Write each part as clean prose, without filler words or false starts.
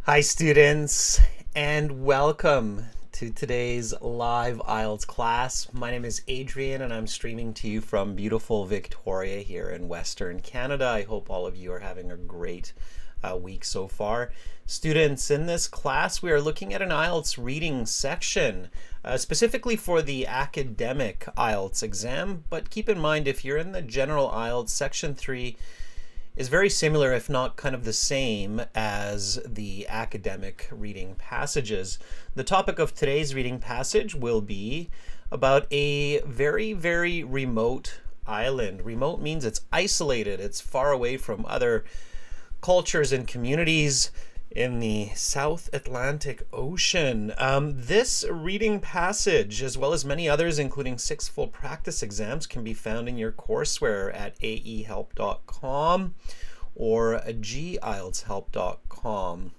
Hi students, and welcome to today's live IELTS class. My name is Adrian and I'm streaming to you from beautiful Victoria here in Western Canada. I hope all of you are having a great week so far. Students, in this class we are looking at an IELTS reading section, specifically for the academic IELTS exam, but keep in mind if you're in the general IELTS, section 3 is very similar, if not kind of the same, as the academic reading passages. The topic of today's reading passage will be about a very, very remote island. Remote means it's isolated, it's far away from other cultures and communities in the South Atlantic Ocean. This reading passage, as well as many others, including 6 full practice exams, can be found in your courseware at aehelp.com or gieltshelp.com.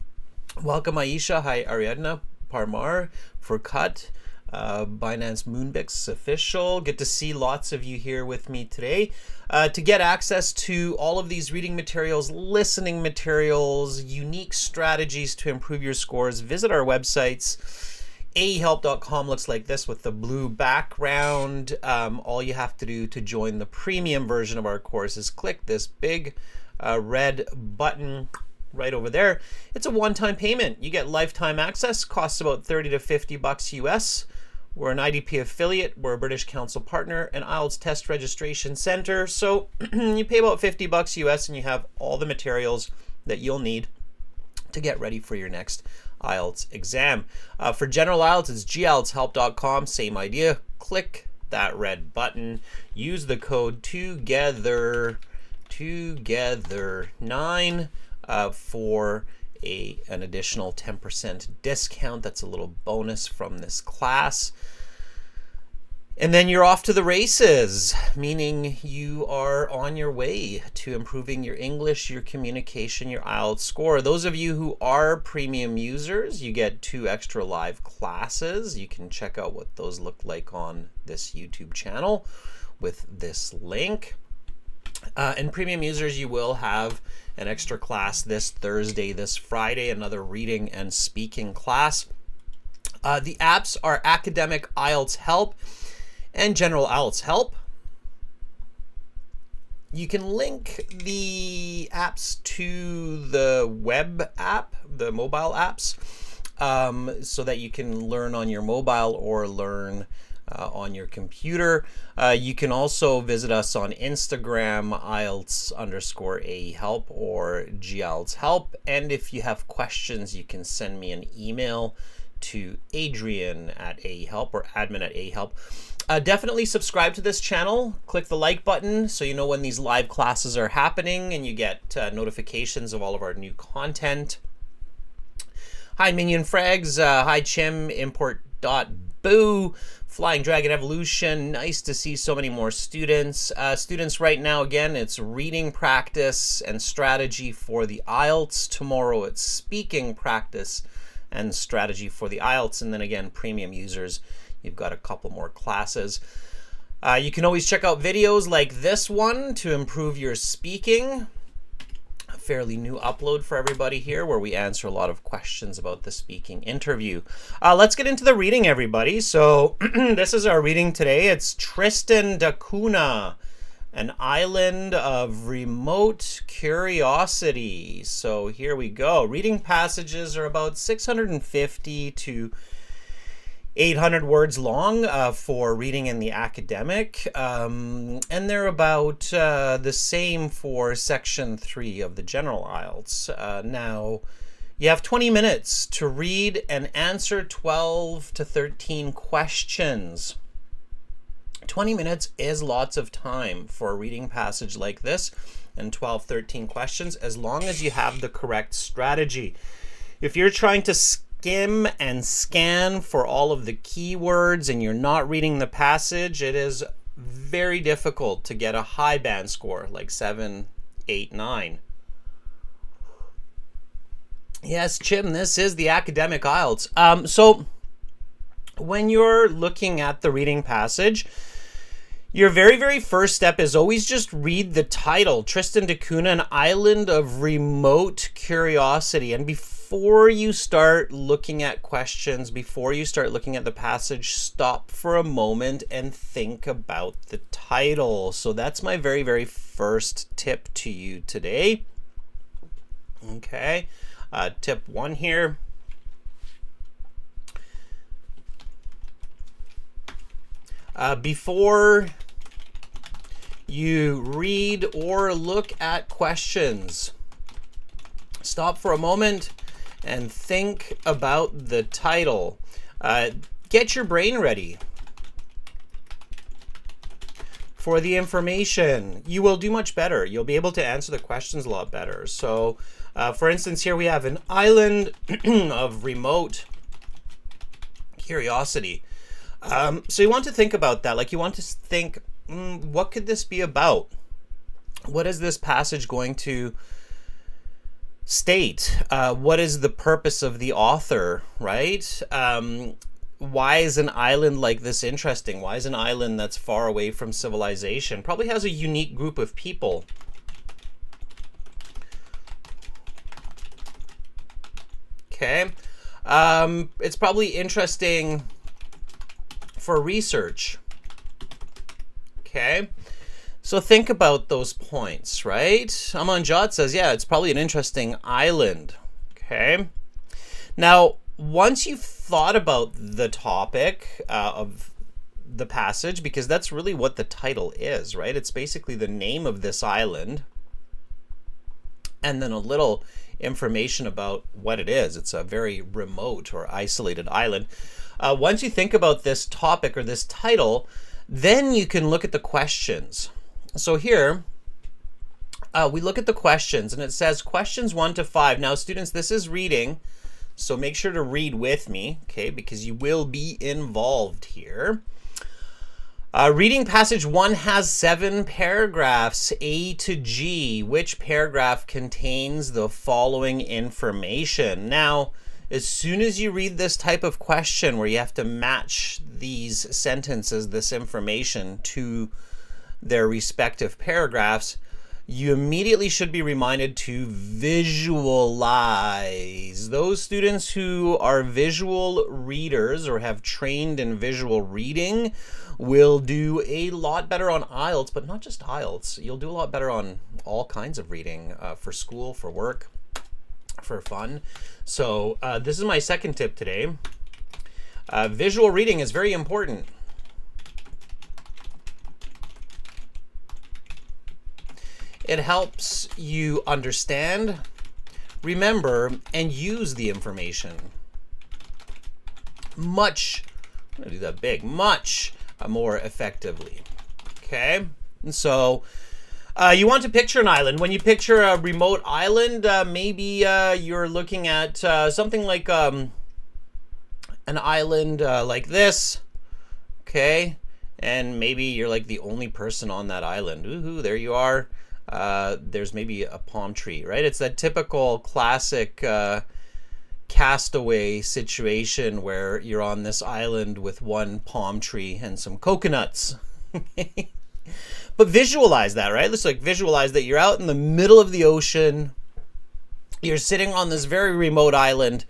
Welcome Aisha, hi Ariadna, Parmar, Furkat, Binance Moonbix official. Good to see lots of you here with me today. To get access to all of these reading materials, listening materials, unique strategies to improve your scores, visit our websites. aehelp.com looks like this with the blue background. All you have to do to join the premium version of our course is click this big red button right over there. It's a one-time payment. You get lifetime access, costs about 30 to 50 bucks US. We're an IDP affiliate, we're a British Council partner, an IELTS test registration center. So you pay about 50 bucks US and you have all the materials that you'll need to get ready for your next IELTS exam. For general IELTS, it's gieltshelp.com, same idea. Click that red button, use the code TOGETHER9 for an additional 10% discount. That's a little bonus from this class. And then you're off to the races, meaning you are on your way to improving your English, your communication, your IELTS score. Those of you who are premium users, you get 2 extra live classes. You can check out what those look like on this YouTube channel with this link. And premium users, you will have an extra class this Thursday, this Friday, another reading and speaking class. The apps are Academic IELTS Help and General IELTS Help. You can link the apps to the web app, the mobile apps, so that you can learn on your mobile or learn on your computer. You can also visit us on Instagram, IELTS_AHelp or GIELTSHelp. And if you have questions, you can send me an email to Adrian@AHelp or admin@AHelp. Definitely subscribe to this channel. Click the like button so you know when these live classes are happening and you get notifications of all of our new content. Hi Minion Frags, hi Chim, import.boo. Flying Dragon Evolution, nice to see so many more students. Students right now, again, it's reading practice and strategy for the IELTS. Tomorrow it's speaking practice and strategy for the IELTS. And then again, premium users, you've got a couple more classes. You can always check out videos like this one to improve your speaking. Fairly new upload for everybody here where we answer a lot of questions about the speaking interview. Let's get into the reading, everybody. So this is our reading today. It's Tristan da Cunha, an island of remote curiosity. So here we go. Reading passages are about 650 to 800 words long for reading in the academic, and they're about the same for section 3 of the general IELTS. Now, you have 20 minutes to read and answer 12 to 13 questions. 20 minutes is lots of time for a reading passage like this and 12, 13 questions, as long as you have the correct strategy. If you're trying to skim and scan for all of the keywords and you're not reading the passage, it is very difficult to get a high band score like 7, 8, 9. Yes, Chim, this is the academic IELTS. So when you're looking at the reading passage, your very, very first step is always just read the title, Tristan da Cunha, an island of remote curiosity. And before before you start looking at questions, before you start looking at the passage, stop for a moment and think about the title. So that's my very, very first tip to you today. Okay, tip 1 here. Before you read or look at questions, stop for a moment and think about the title. Get your brain ready for the information. You will do much better. You'll be able to answer the questions a lot better. So, for instance, here we have an island of remote curiosity. So you want to think about that. Like, you want to think, what could this be about? What is this passage going to state? What is the purpose of the author, right? Why is an island like this interesting? Why is an island that's far away from civilization? Probably has a unique group of people. Okay. It's probably interesting for research. Okay. So think about those points, right? Amanjad says, yeah, it's probably an interesting island. Okay. Now, once you've thought about the topic of the passage, because that's really what the title is, right? It's basically the name of this island and then a little information about what it is. It's a very remote or isolated island. Once you think about this topic or this title, then you can look at the questions. So here, we look at the questions, and it says questions 1 to 5. Now, students, this is reading, so make sure to read with me, okay, because you will be involved here. Reading passage 1 has 7 paragraphs, A to G. Which paragraph contains the following information? Now, as soon as you read this type of question where you have to match these sentences, this information, to their respective paragraphs, you immediately should be reminded to visualize. Those students who are visual readers or have trained in visual reading will do a lot better on IELTS, but not just IELTS. You'll do a lot better on all kinds of reading for school, for work, for fun. So this is my second tip today. Visual reading is very important. It helps you understand, remember, and use the information much, I'm gonna do that big, much more effectively. Okay, and so you want to picture an island. When you picture a remote island, maybe you're looking at something like an island like this, okay, and maybe you're like the only person on that island. Woohoo, there you are. There's maybe a palm tree, right? It's that typical classic castaway situation where you're on this island with one palm tree and some coconuts. But visualize that, right? Let's like visualize that you're out in the middle of the ocean. You're sitting on this very remote island,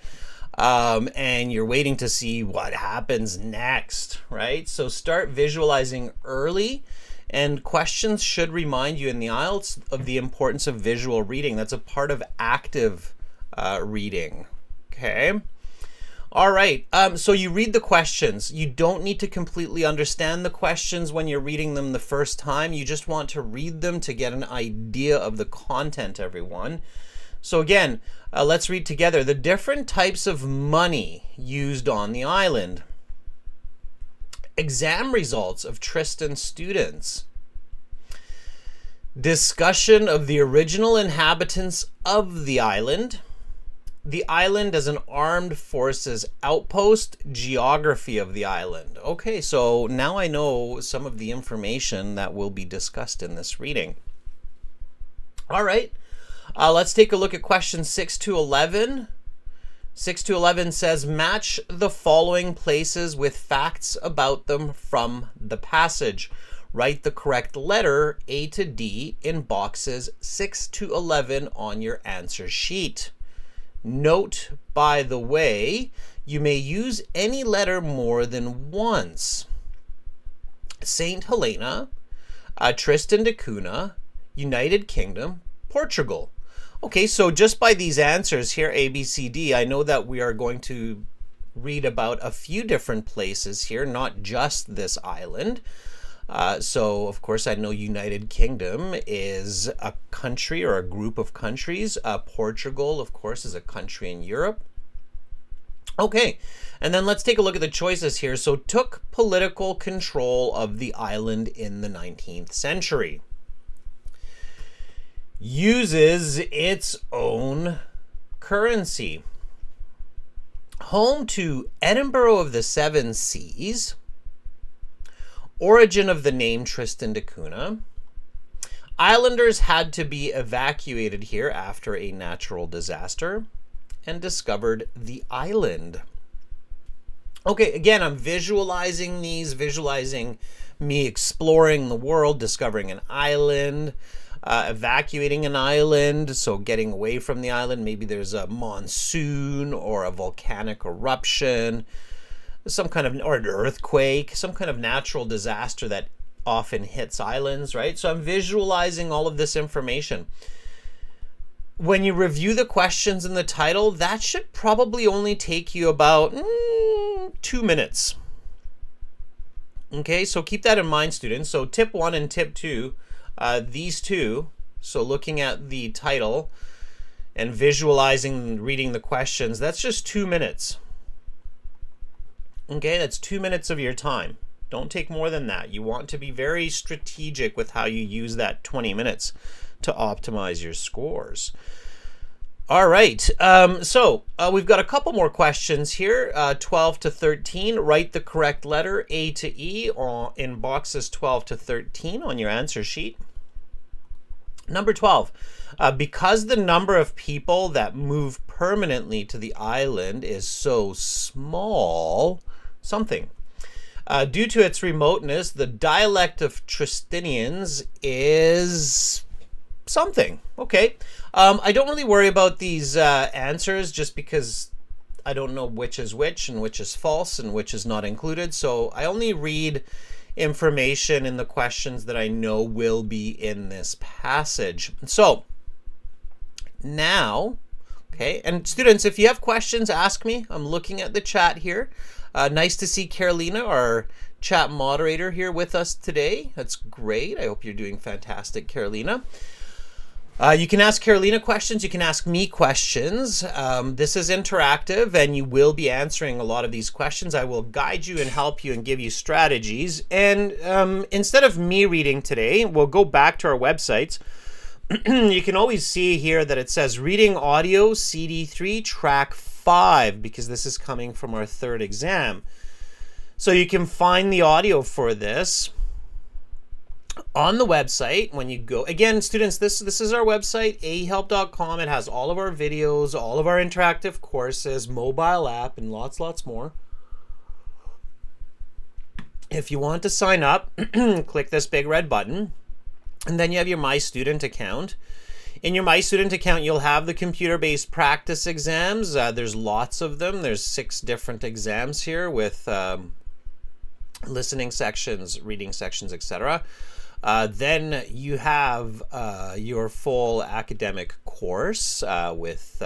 and you're waiting to see what happens next, right? So start visualizing early. And questions should remind you in the IELTS of the importance of visual reading. That's a part of active reading, okay? All right, so you read the questions. You don't need to completely understand the questions when you're reading them the first time. You just want to read them to get an idea of the content, everyone. So again, let's read together. The different types of money used on the island. Exam results of Tristan students. Discussion of the original inhabitants of the island. The island as an armed forces outpost. Geography of the island. Okay, so now I know some of the information that will be discussed in this reading. All right, let's take a look at questions 6 to 11. 6 to 11 says, match the following places with facts about them from the passage. Write the correct letter A to D in boxes 6 to 11 on your answer sheet. Note, by the way, you may use any letter more than once. St. Helena, Tristan da Cunha, United Kingdom, Portugal. Okay, so just by these answers here, A, B, C, D, I know that we are going to read about a few different places here, not just this island. So, of course, I know United Kingdom is a country or a group of countries. Portugal, of course, is a country in Europe. Okay, and then let's take a look at the choices here. So, took political control of the island in the 19th century. Uses its own currency. Home to Edinburgh of the Seven Seas. Origin of the name Tristan da Cunha. Islanders had to be evacuated here after a natural disaster, and discovered the island. Okay, again, I'm visualizing these, visualizing me exploring the world, discovering an island, evacuating an island, so getting away from the island. Maybe there's a monsoon or a volcanic eruption, some kind of, or an earthquake, some kind of natural disaster that often hits islands, right? So I'm visualizing all of this information. When you review the questions in the title, that should probably only take you about 2 minutes. Okay, so keep that in mind, students. So tip 1 and tip 2, these two, so looking at the title and visualizing and reading the questions, that's just 2 minutes. Okay, that's 2 minutes of your time. Don't take more than that. You want to be very strategic with how you use that 20 minutes to optimize your scores. All right, so we've got a couple more questions here. 12 to 13, write the correct letter A to E in boxes 12 to 13 on your answer sheet. Number 12, because the number of people that move permanently to the island is so small, something. Due to its remoteness, the dialect of Tristanians is something. Okay. I don't really worry about these answers just because I don't know which is which and which is false and which is not included. So I only read information in the questions that I know will be in this passage. So now, okay, and students, if you have questions, ask me. I'm looking at the chat here. Nice to see Carolina, our chat moderator, here with us today. That's great. I hope you're doing fantastic, Carolina. You can ask Carolina questions. You can ask me questions. This is interactive, and you will be answering a lot of these questions. I will guide you and help you and give you strategies. And instead of me reading today, we'll go back to our websites. You can always see here that it says reading audio CD3 track 5, because this is coming from our third exam. So you can find the audio for this on the website when you go. Again, students, this is our website, ahelp.com. It has all of our videos, all of our interactive courses, mobile app, and lots more. If you want to sign up, click this big red button, and then you have your My Student account. In your My Student account, you'll have the computer-based practice exams. There's lots of them. There's 6 different exams here with listening sections, reading sections, etc. Then you have your full academic course with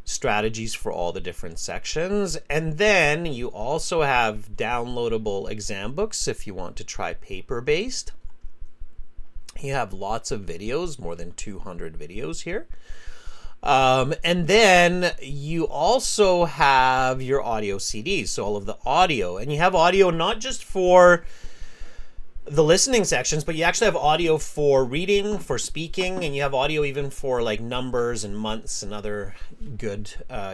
strategies for all the different sections. And then you also have downloadable exam books if you want to try paper-based. You have lots of videos, more than 200 videos here. And then you also have your audio CDs, so all of the audio. And you have audio not just for the listening sections, but you actually have audio for reading, for speaking, and you have audio even for like numbers and months and other good,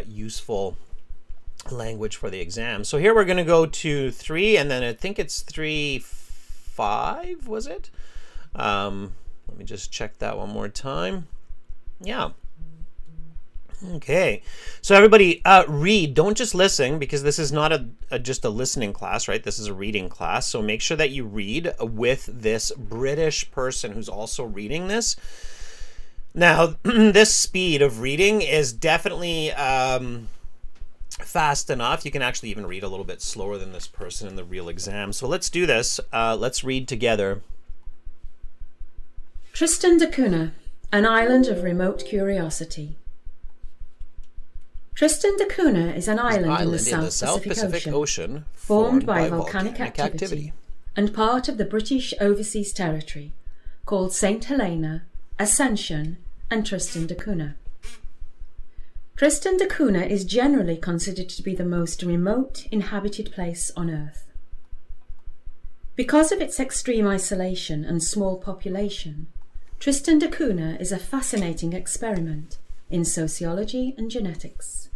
useful language for the exam. So here we're going to go to 3, and then I think it's 3.5, was it? Let me just check that one more time. Yeah. Okay. So everybody, read. Don't just listen, because this is not just a listening class, right? This is a reading class. So make sure that you read with this British person who's also reading this. Now, this speed of reading is definitely fast enough. You can actually even read a little bit slower than this person in the real exam. So let's do this. Let's read together. Tristan da Cunha, an island of remote curiosity. Tristan da Cunha is an island in the South Pacific Ocean formed by volcanic activity and part of the British Overseas Territory, called St. Helena, Ascension, and Tristan da Cunha. Tristan da Cunha is generally considered to be the most remote inhabited place on Earth. Because of its extreme isolation and small population, Tristan da Cunha is a fascinating experiment in sociology and genetics.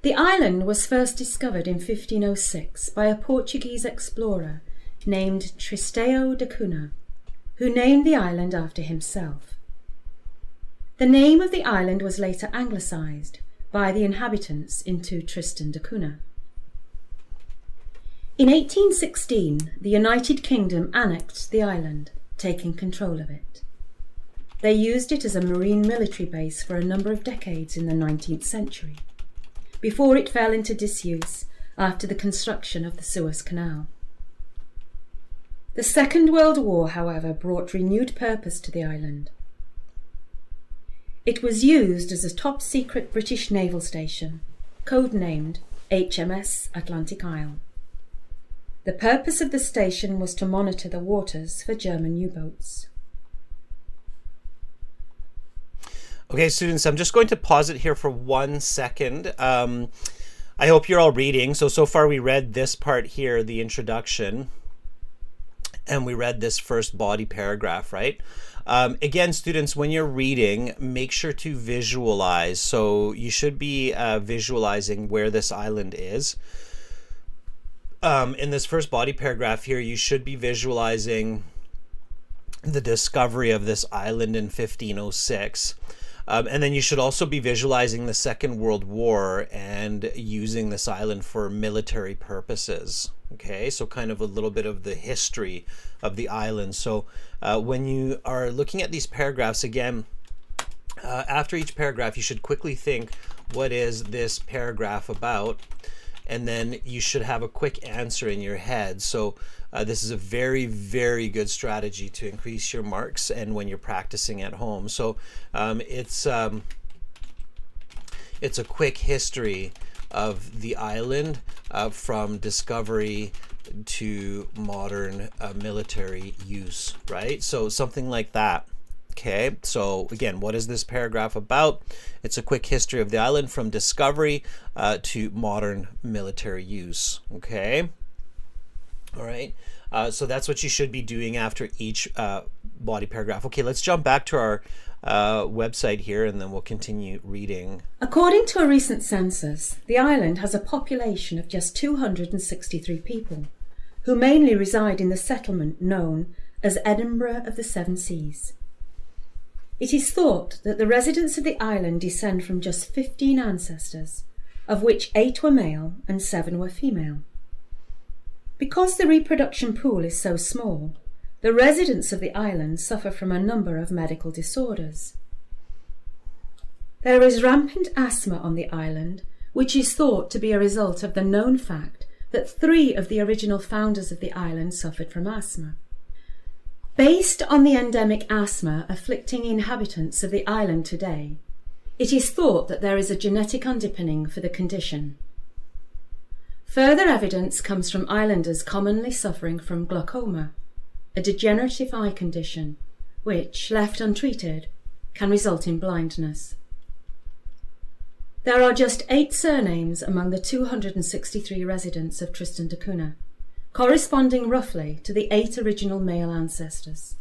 The island was first discovered in 1506 by a Portuguese explorer named Tristão da Cunha, who named the island after himself. The name of the island was later anglicised by the inhabitants into Tristan da Cunha. In 1816, the United Kingdom annexed the island, taking control of it. They used it as a marine military base for a number of decades in the 19th century, before it fell into disuse after the construction of the Suez Canal. The Second World War, however, brought renewed purpose to the island. It was used as a top-secret British naval station, codenamed HMS Atlantic Isle. The purpose of the station was to monitor the waters for German U-boats. Okay, students, I'm just going to pause it here for 1 second. I hope you're all reading. So far we read this part here, the introduction, and we read this first body paragraph, right? Again, students, when you're reading, make sure to visualize. So you should be visualizing where this island is. In this first body paragraph here, you should be visualizing the discovery of this island in 1506. And then you should also be visualizing the Second World War and using this island for military purposes. Okay, so kind of a little bit of the history of the island. So when you are looking at these paragraphs, again, after each paragraph, you should quickly think, what is this paragraph about? And then you should have a quick answer in your head. So this is a very, very good strategy to increase your marks and when you're practicing at home. So it's a quick history of the island from discovery to modern military use, right? So something like that. Okay, so again, what is this paragraph about? It's a quick history of the island from discovery to modern military use. Okay, all right. So that's what you should be doing after each body paragraph. Okay, let's jump back to our website here and then we'll continue reading. According to a recent census, the island has a population of just 263 people, who mainly reside in the settlement known as Edinburgh of the Seven Seas. It is thought that the residents of the island descend from just 15 ancestors, of which 8 were male and 7 were female. Because the reproduction pool is so small, the residents of the island suffer from a number of medical disorders. There is rampant asthma on the island, which is thought to be a result of the known fact that 3 of the original founders of the island suffered from asthma. Based on the endemic asthma afflicting inhabitants of the island today, it is thought that there is a genetic underpinning for the condition. Further evidence comes from islanders commonly suffering from glaucoma, a degenerative eye condition which, left untreated, can result in blindness. There are just 8 surnames among the 263 residents of Tristan da Cunha, corresponding roughly to the 8 original male ancestors.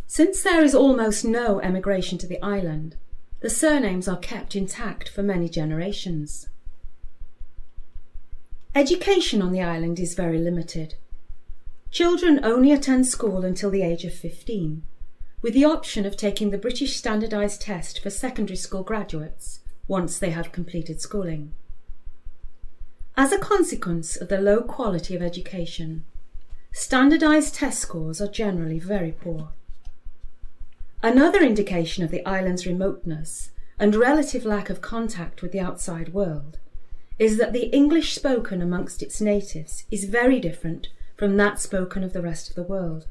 Since there is almost no emigration to the island, the surnames are kept intact for many generations. Education on the island is very limited. Children only attend school until the age of 15, with the option of taking the British Standardised Test for secondary school graduates once they have completed schooling. As a consequence of the low quality of education, standardised test scores are generally very poor. Another indication of the island's remoteness and relative lack of contact with the outside world is that the English spoken amongst its natives is very different from that spoken of the rest of the world.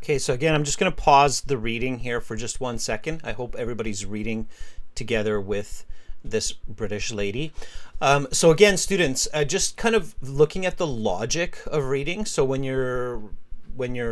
Okay, so again, I'm just going to pause the reading here for just 1 second. I hope everybody's reading together with this British lady. So again, students, just kind of looking at the logic of reading. So when you're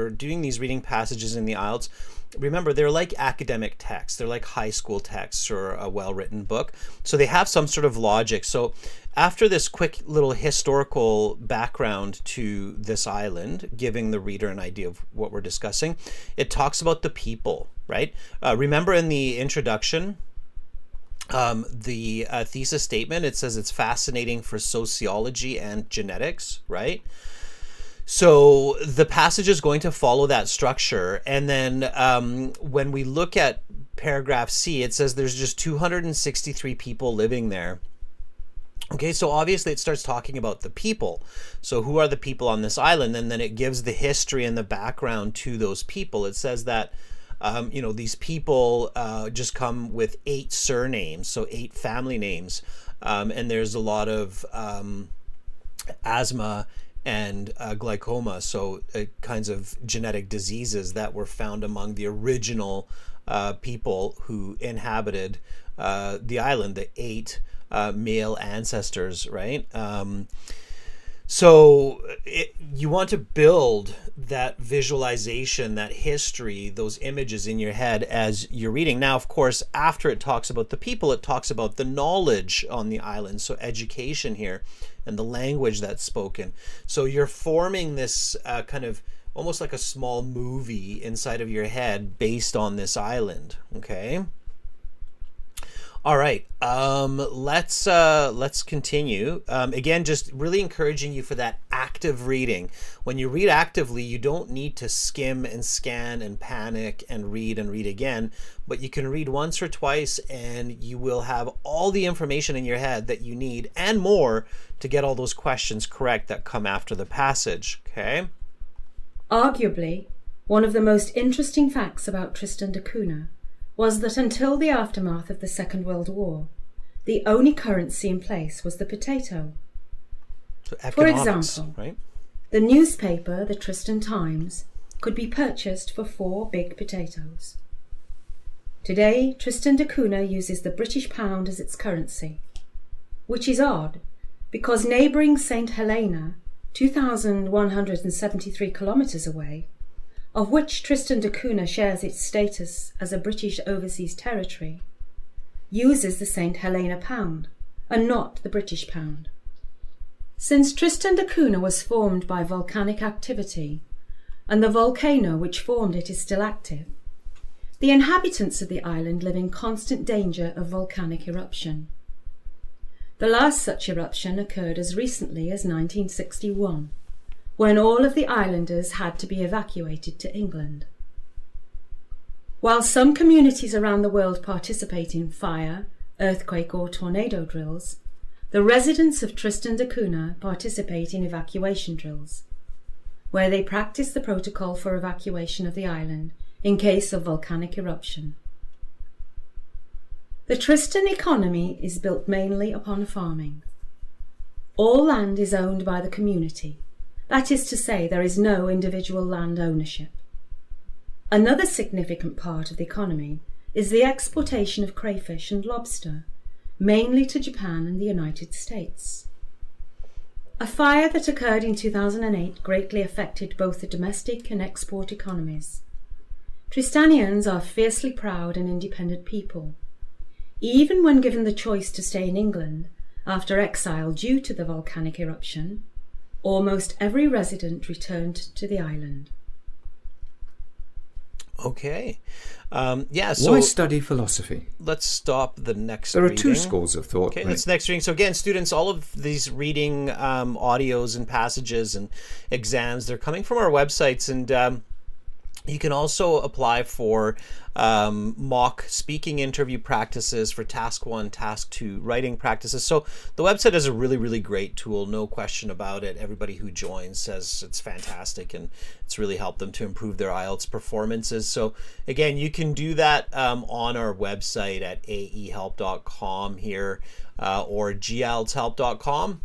doing these reading passages in the IELTS, remember, they're like academic texts. They're like high school texts or a well-written book. So they have some sort of logic. So after this quick little historical background to this island, giving the reader an idea of what we're discussing, it talks about the people, right? Remember in the introduction, the thesis statement, it says it's fascinating for sociology and genetics, right? So the passage is going to follow that structure. And then when we look at paragraph C, it says there's just 263 people living there. Okay, so obviously it starts talking about the people. So who are the people on this island? And then it gives the history and the background to those people. It says that, these people just come with 8 surnames, so 8 family names. And there's a lot of asthma and glaucoma, so kinds of genetic diseases that were found among the original people who inhabited the island, the 8 male ancestors, right? So you want to build that visualization, that history, those images in your head as you're reading. Now, of course, after it talks about the people, it talks about the knowledge on the island, so education here, and the language that's spoken. So you're forming this kind of almost like a small movie inside of your head based on this island, okay? All right, let's continue. Again, just really encouraging you for that active reading. When you read actively, you don't need to skim and scan and panic and read again, but you can read once or twice and you will have all the information in your head that you need and more to get all those questions correct that come after the passage, okay? Arguably, one of the most interesting facts about Tristan da Cunha was that until the aftermath of the Second World War, the only currency in place was the potato. So for example, right? The newspaper, the Tristan Times, could be purchased for 4 big potatoes. Today, Tristan da Cunha uses the British pound as its currency, which is odd because neighbouring St Helena, 2,173 kilometres away, of which Tristan da Cunha shares its status as a British overseas territory, uses the St Helena pound and not the British pound. Since Tristan da Cunha was formed by volcanic activity, and the volcano which formed it is still active, the inhabitants of the island live in constant danger of volcanic eruption. The last such eruption occurred as recently as 1961, when all of the islanders had to be evacuated to England. While some communities around the world participate in fire, earthquake or tornado drills, the residents of Tristan da Cunha participate in evacuation drills, where they practice the protocol for evacuation of the island in case of volcanic eruption. The Tristan economy is built mainly upon farming. All land is owned by the community. That is to say, there is no individual land ownership. Another significant part of the economy is the exportation of crayfish and lobster, mainly to Japan and the United States. A fire that occurred in 2008 greatly affected both the domestic and export economies. Tristanians are fiercely proud and independent people. Even when given the choice to stay in England after exile due to the volcanic eruption, almost every resident returned to the island. Okay. So why study philosophy? Let's stop the next There are reading. 2 schools of thought. Okay, that's the next reading. So again, students, all of these reading audios and passages and exams, they're coming from our websites. And You can also apply for mock speaking interview practices for task 1, task 2 writing practices. So the website is a really, really great tool, no question about it. Everybody who joins says it's fantastic and it's really helped them to improve their IELTS performances. So again, you can do that on our website at aehelp.com here or gieltshelp.com,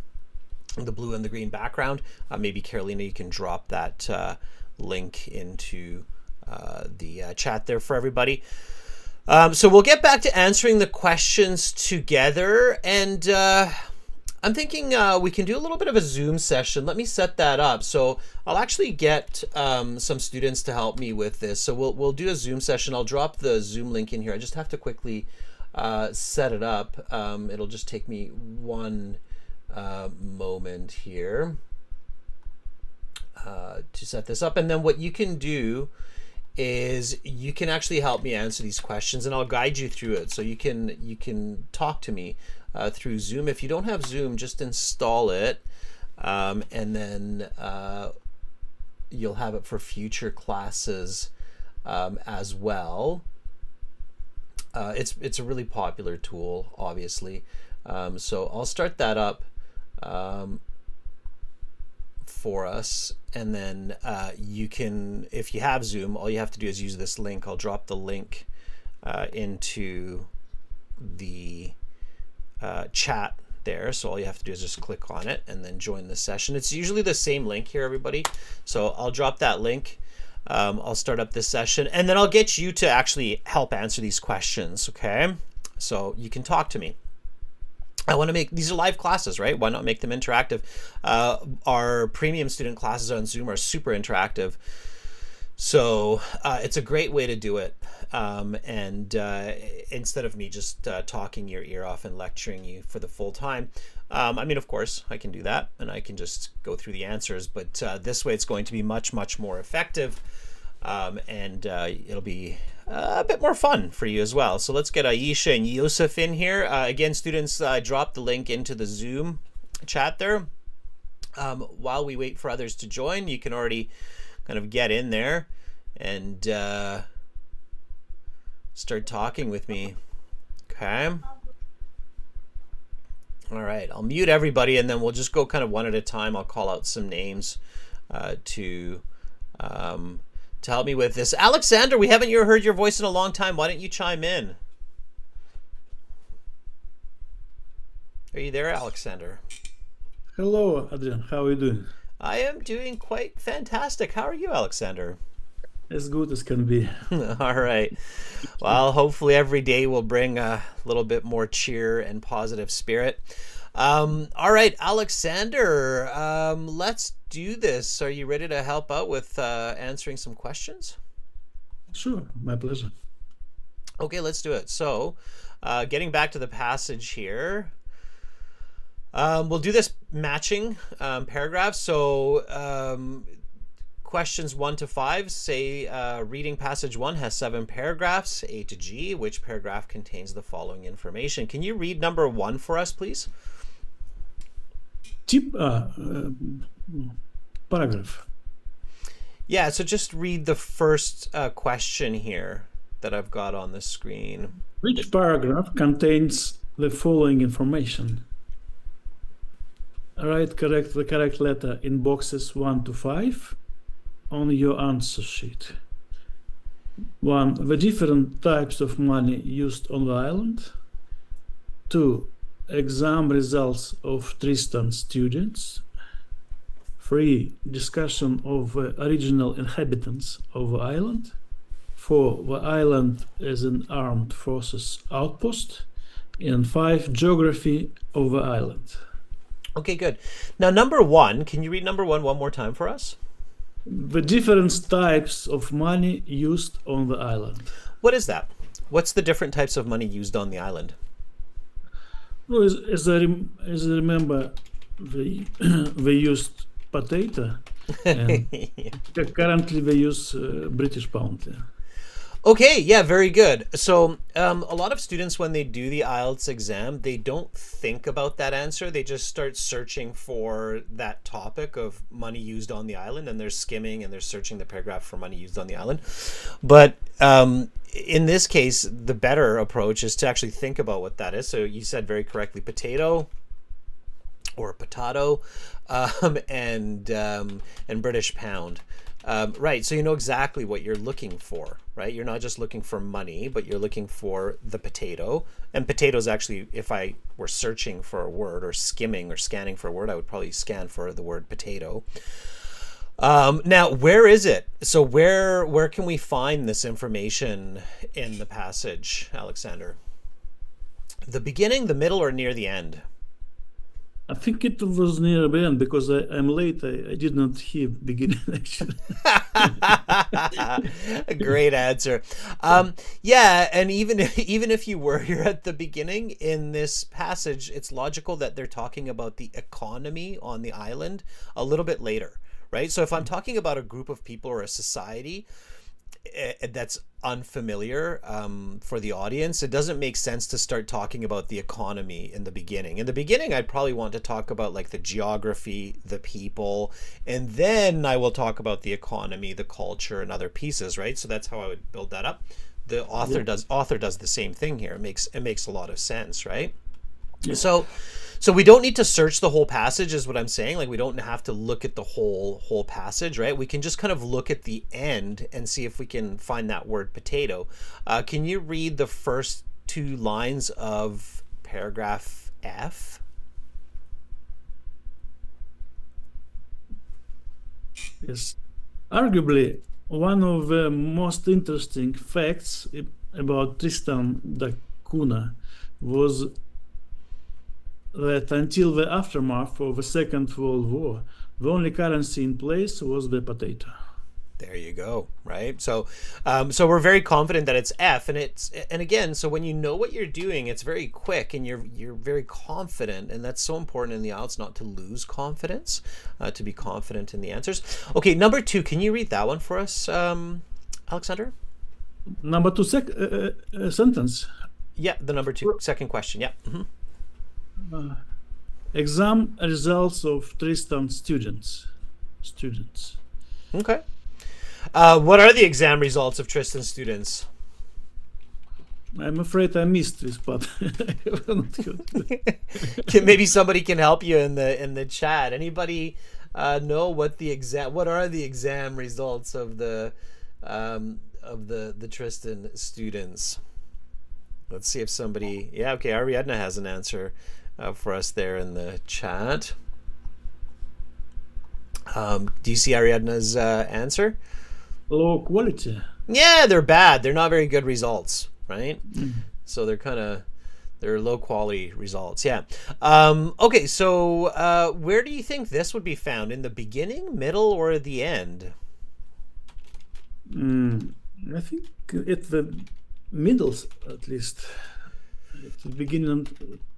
the blue and the green background. Maybe Carolina, you can drop that link into the chat there for everybody. So we'll get back to answering the questions together, and I'm thinking we can do a little bit of a Zoom session. Let me set that up. So I'll actually get some students to help me with this. So we'll do a Zoom session. I'll drop the Zoom link in here. I just have to quickly set it up. It'll just take me one moment here to set this up, and then what you can do is you can actually help me answer these questions, and I'll guide you through it. So you can talk to me through Zoom. If you don't have Zoom, just install it, and then you'll have it for future classes as well. It's a really popular tool, obviously. So I'll start that up for us, and then you can, if you have Zoom, all you have to do is use this link. I'll drop the link into the chat there, so all you have to do is just click on it and then join the session. It's usually the same link here, everybody, so I'll drop that link. I'll start up this session, and then I'll get you to actually help answer these questions, okay? So you can talk to me. I want to make, these are live classes, right? Why not make them interactive? Our premium student classes on Zoom are super interactive. So it's a great way to do it. And instead of me just talking your ear off and lecturing you for the full time. I mean, of course, I can do that and I can just go through the answers, but this way it's going to be much, much more effective. And it'll be a bit more fun for you as well. So let's get Aisha and Yusuf in here. Again, students, drop the link into the Zoom chat there. While we wait for others to join, you can already kind of get in there and start talking with me. Okay. All right, I'll mute everybody and then we'll just go kind of one at a time. I'll call out some names to help me with this. Alexander, we haven't heard your voice in a long time. Why don't you chime in? Are you there, Alexander? Hello, Adrian. How are you doing? I am doing quite fantastic. How are you, Alexander? As good as can be. All right. Well, hopefully every day will bring a little bit more cheer and positive spirit. All right, Alexander, let's do this. Are you ready to help out with answering some questions? Sure, my pleasure. Okay, let's do it. So, getting back to the passage here, we'll do this matching paragraph. So, questions 1 to 5 say reading passage 1 has 7 paragraphs, A to G. Which paragraph contains the following information? Can you read number 1 for us, please? Paragraph. Yeah, so just read the first question here that I've got on the screen. Which paragraph contains the following information? Write the correct letter in boxes 1 to 5 on your answer sheet. 1. The different types of money used on the island. 2. Exam results of Tristan students. 3. Discussion of the original inhabitants of the island. 4. The island as an armed forces outpost. And 5. Geography of the island. Okay, good. Now, number 1, can you read number 1 one more time for us? The different types of money used on the island. What is that? What's the different types of money used on the island? Well, as I remember, they used potato, and currently they use British pound. Okay, yeah, very good. So a lot of students, when they do the IELTS exam, they don't think about that answer. They just start searching for that topic of money used on the island, and they're skimming and they're searching the paragraph for money used on the island. But in this case, the better approach is to actually think about what that is. So you said very correctly, potato or potato, and British pound. Right, so you know exactly what you're looking for, right? You're not just looking for money, but you're looking for the potato. And potatoes actually, if I were searching for a word or skimming or scanning for a word, I would probably scan for the word potato. Now, where is it? So where can we find this information in the passage, Alexander? The beginning, the middle, or near the end? I think it was near the end because I'm late. I did not hear beginning actually. A great answer. Yeah, and even if you were here at the beginning in this passage, it's logical that they're talking about the economy on the island a little bit later, right? So if I'm talking about a group of people or a society that's unfamiliar for the audience, it doesn't make sense to start talking about the economy in the beginning. In the beginning, I'd probably want to talk about like the geography, the people, and then I will talk about the economy, the culture, and other pieces, right? So that's how I would build that up. The author does the same thing here. It makes a lot of sense, right? Yeah. So we don't need to search the whole passage is what I'm saying. Like we don't have to look at the whole passage, right? We can just kind of look at the end and see if we can find that word potato. Can you read the first two lines of paragraph F? Yes. Arguably, one of the most interesting facts about Tristan da Cunha was that until the aftermath of the Second World War, the only currency in place was the potato. There you go, right? So we're very confident that it's F, and again, so when you know what you're doing, it's very quick and you're very confident, and that's so important in the IELTS not to lose confidence, to be confident in the answers. Okay, number 2, can you read that one for us, Alexander? Number 2 sentence. Yeah, the number 2 second question. Yeah. Mm-hmm. Exam results of Tristan students. Okay. What are the exam results of Tristan students? I'm afraid I missed this, but Maybe somebody can help you in the chat. Anybody know what are the exam results of the Tristan students? Let's see if somebody. Yeah, okay. Ariadna has an answer for us there in the chat. Do you see Ariadna's answer? Low quality. Yeah, they're bad. They're not very good results, right? So they're low quality results. Yeah. Okay, so where do you think this would be found? In the beginning, middle, or the end? I think at the middle, at least. At the beginning,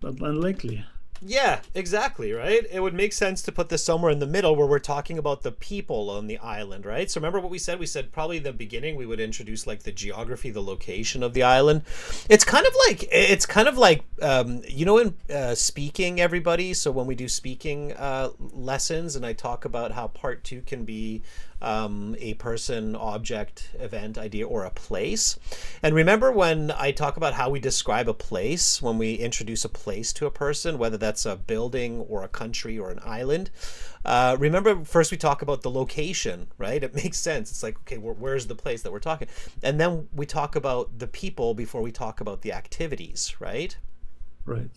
unlikely. Yeah, exactly, right? It would make sense to put this somewhere in the middle where we're talking about the people on the island, right? So remember what we said? We said probably in the beginning we would introduce like the geography, the location of the island. It's kind of like you know, in speaking, everybody. So when we do speaking lessons and I talk about how part 2 can be a person, object, event, idea, or a place. And remember when I talk about how we describe a place, when we introduce a place to a person, whether that's a building or a country or an island, remember first we talk about the location, right? It makes sense. It's like, okay, where's the place that we're talking? And then we talk about the people before we talk about the activities, right? Right.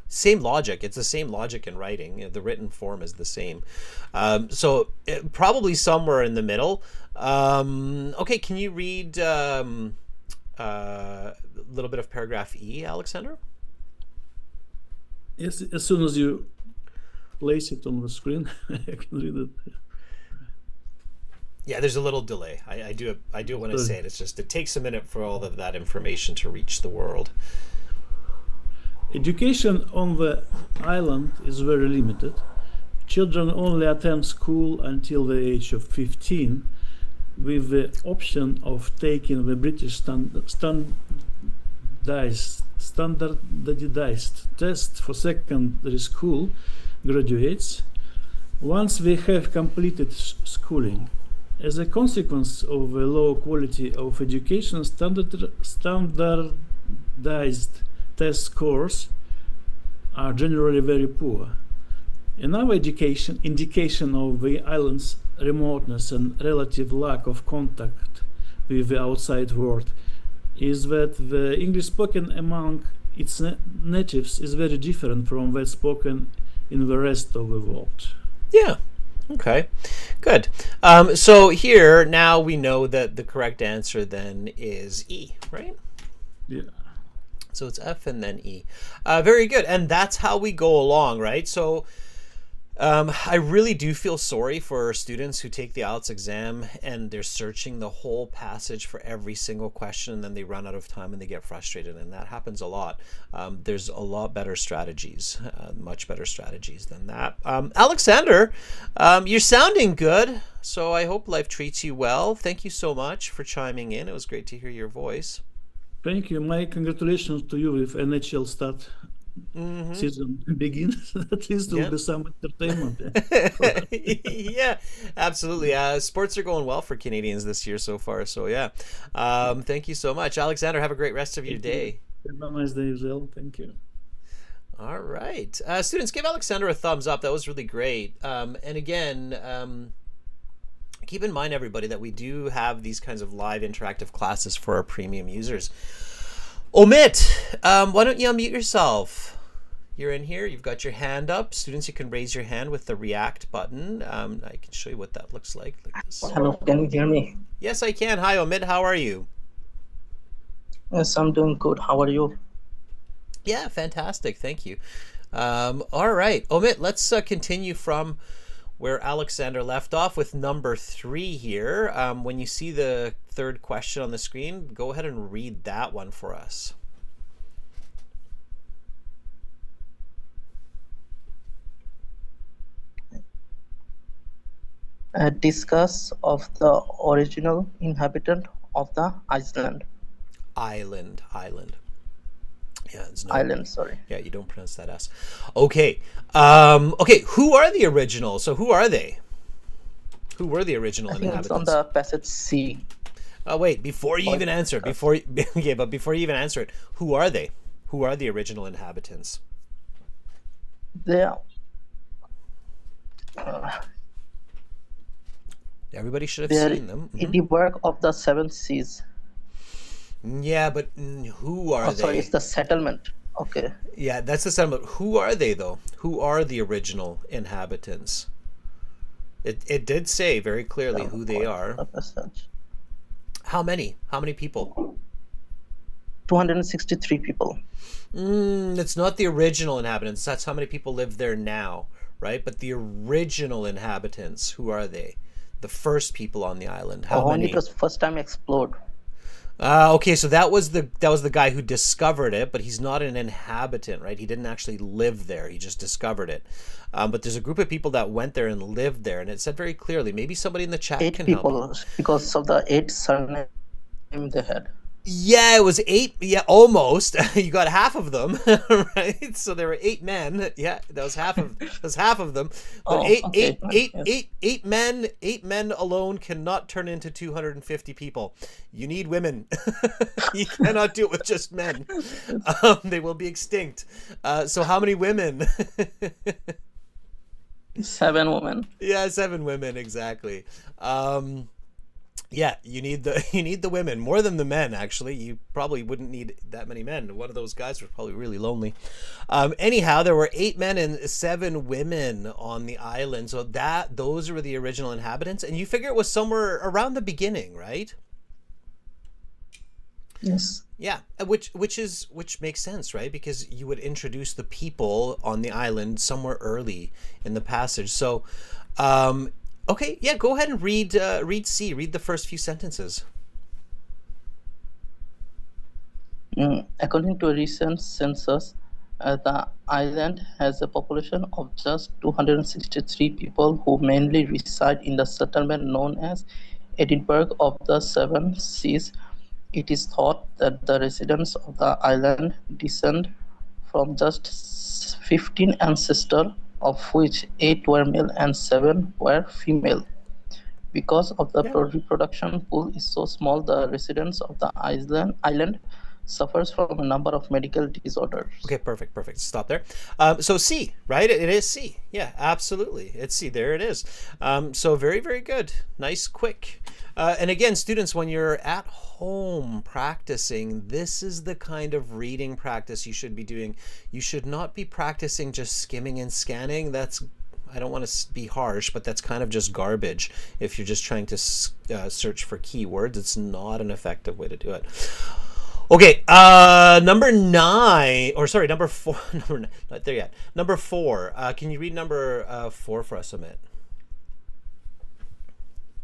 Same logic. It's the same logic in writing. The written form is the same. So probably somewhere in the middle. Okay, can you read a little bit of paragraph E, Alexander? Yes, as soon as you place it on the screen, I can read it. Yeah, there's a little delay. I do it when I say it. It's just it takes a minute for all of that information to reach the world. Education on the island is very limited. Children only attend school until the age of 15, with the option of taking the British standardized test for secondary school graduates once they have completed schooling. As a consequence of the low quality of education, standardized test scores are generally very poor. Another indication of the island's remoteness and relative lack of contact with the outside world is that the English spoken among its natives is very different from that spoken in the rest of the world. Yeah. Okay. Good. So here now we know that the correct answer then is E, right? Yeah. So it's F and then E. Very good. And that's how we go along, right? So I really do feel sorry for students who take the IELTS exam and they're searching the whole passage for every single question, and then they run out of time and they get frustrated, and that happens a lot. There's a lot better strategies, much better strategies than that. Alexander, you're sounding good, so I hope life treats you well. Thank you so much for chiming in. It was great to hear your voice. Thank you. My congratulations to you with NHL start. Season begins. At least there will be some entertainment. Yeah, absolutely. Sports are going well for Canadians this year so far. So yeah, thank you so much, Alexander. Have a great rest of your day. Have a nice day as well. Thank you. All right, students, give Alexander a thumbs up. That was really great. And again, keep in mind, everybody, that we do have these kinds of live interactive classes for our premium users. Omit, why don't you unmute yourself? You're in here. You've got your hand up. Students, you can raise your hand with the react button. I can show you what that looks like this. Hello, can you hear me? Yes, I can. Hi, Omid. How are you? Yes, I'm doing good. How are you? Yeah, fantastic. Thank you. All right, Omid, let's continue from where Alexander left off with number 3 here. When you see the third question on the screen, go ahead and read that one for us. Discuss of the original inhabitant of the Iceland. Island. Yeah, it's no, Island, sorry. Yeah, you don't pronounce that S. Okay. Okay, who are the original? So who are they? Who were the original I think inhabitants? it's on the passage C. Oh, wait, before you even answer, before you even answer it, who are they? Who are the original inhabitants? They are Everybody should have seen them. the work of the 7 seas. Yeah, but who are they? Sorry, it's the settlement. Okay. Yeah, that's the settlement. Who are they, though? Who are the original inhabitants? It did say very clearly who they are. How many? How many people? 263 people. It's not the original inhabitants. That's how many people live there now, right? But the original inhabitants, who are they? The first people on the island. How many? It was first time explored. Okay, so that was the guy who discovered it, but he's not an inhabitant, right? He didn't actually live there. He just discovered it. But there's a group of people that went there and lived there, and it said very clearly. Maybe somebody in the chat 8 can people, help. because of the 8 surname they had. Yeah, it was 8. Yeah, almost. You got half of them, right? So there were 8 men. Yeah, that was half of them. But eight men alone cannot turn into 250 people. You need women. You cannot do it with just men. They will be extinct. So how many women? 7 women. Yeah, 7 women exactly. Yeah, you need the women more than the men. Actually, you probably wouldn't need that many men. One of those guys was probably really lonely. Anyhow, there were 8 men and 7 women on the island. So those were the original inhabitants, and you figure it was somewhere around the beginning, right? Yes. Yeah, which makes sense, right? Because you would introduce the people on the island somewhere early in the passage. So. Okay, yeah, go ahead and read C. Read the first few sentences. According to a recent census, the island has a population of just 263 people who mainly reside in the settlement known as Edinburgh of the Seven Seas. It is thought that the residents of the island descend from just 15 ancestors, of which 8 were male and 7 were female. Because of the reproduction pool is so small, the residents of the island suffers from a number of medical disorders. Okay, perfect. Stop there. So C, right? It is C. Yeah, absolutely. It's C. There it is. So very, very good. Nice, quick. And again, students, when you're at home practicing, this is the kind of reading practice you should be doing. You should not be practicing just skimming and scanning. I don't want to be harsh, but that's kind of just garbage. If you're just trying to search for keywords, it's not an effective way to do it. Okay, number 4. Not there yet. Number 4. Can you read number 4 for us, Amit?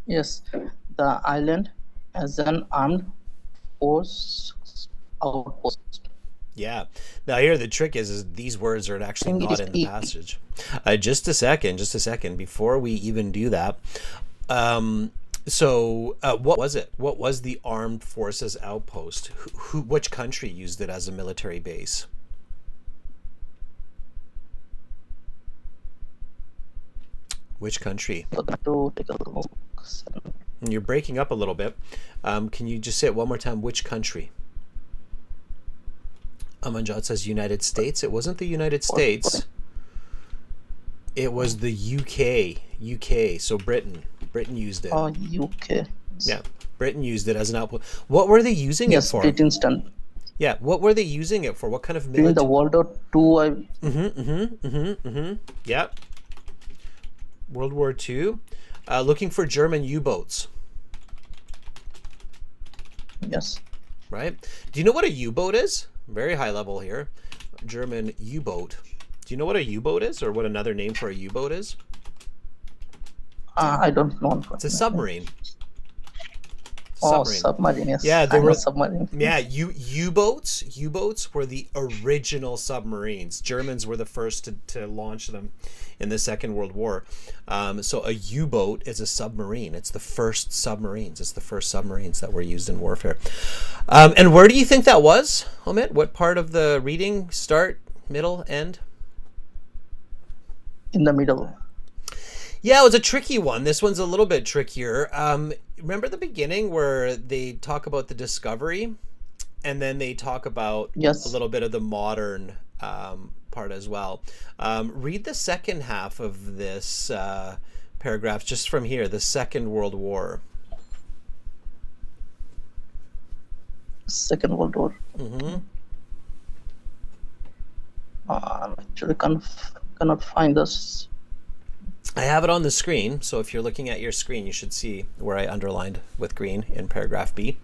Yes, the island has an armed force outpost. Yeah. Now here the trick is these words are actually not in the passage. Just a second. Before we even do that, what was it? What was the armed forces outpost? Which country used it as a military base? Which country? To take a look. You're breaking up a little bit. Can you just say it one more time? Which country? Amanjot says United States. It wasn't the United States. It was the UK. So Britain used it. Oh, UK. Yeah, Britain used it as an output. What were they using it for? Britain's done. Yeah, what were they using it for? What kind of During the World War II, Yeah. World War II. Looking for German U-boats. Yes. Right? Do you know what a U-boat is? Very high level here. German U-boat. Do you know what a U-boat is, or what another name for a U-boat is? I don't know. It's a submarine. Submarine. Yes. Yeah, they were submarine. Yeah, U-boats were the original submarines. Germans were the first to launch them in the Second World War. So a U-boat is a submarine. It's the first submarines. It's the first submarines that were used in warfare. And where do you think that was, Omid? What part of the reading? Start, middle, end? In the middle. Yeah, it was a tricky one. This one's a little bit trickier. Remember the beginning where they talk about the discovery, and then they talk about a little bit of the modern part as well. Read the second half of this paragraph just from here, the Second World War. Second World War. Actually cannot find this. I have it on the screen, so if you're looking at your screen, you should see where I underlined with green in paragraph B.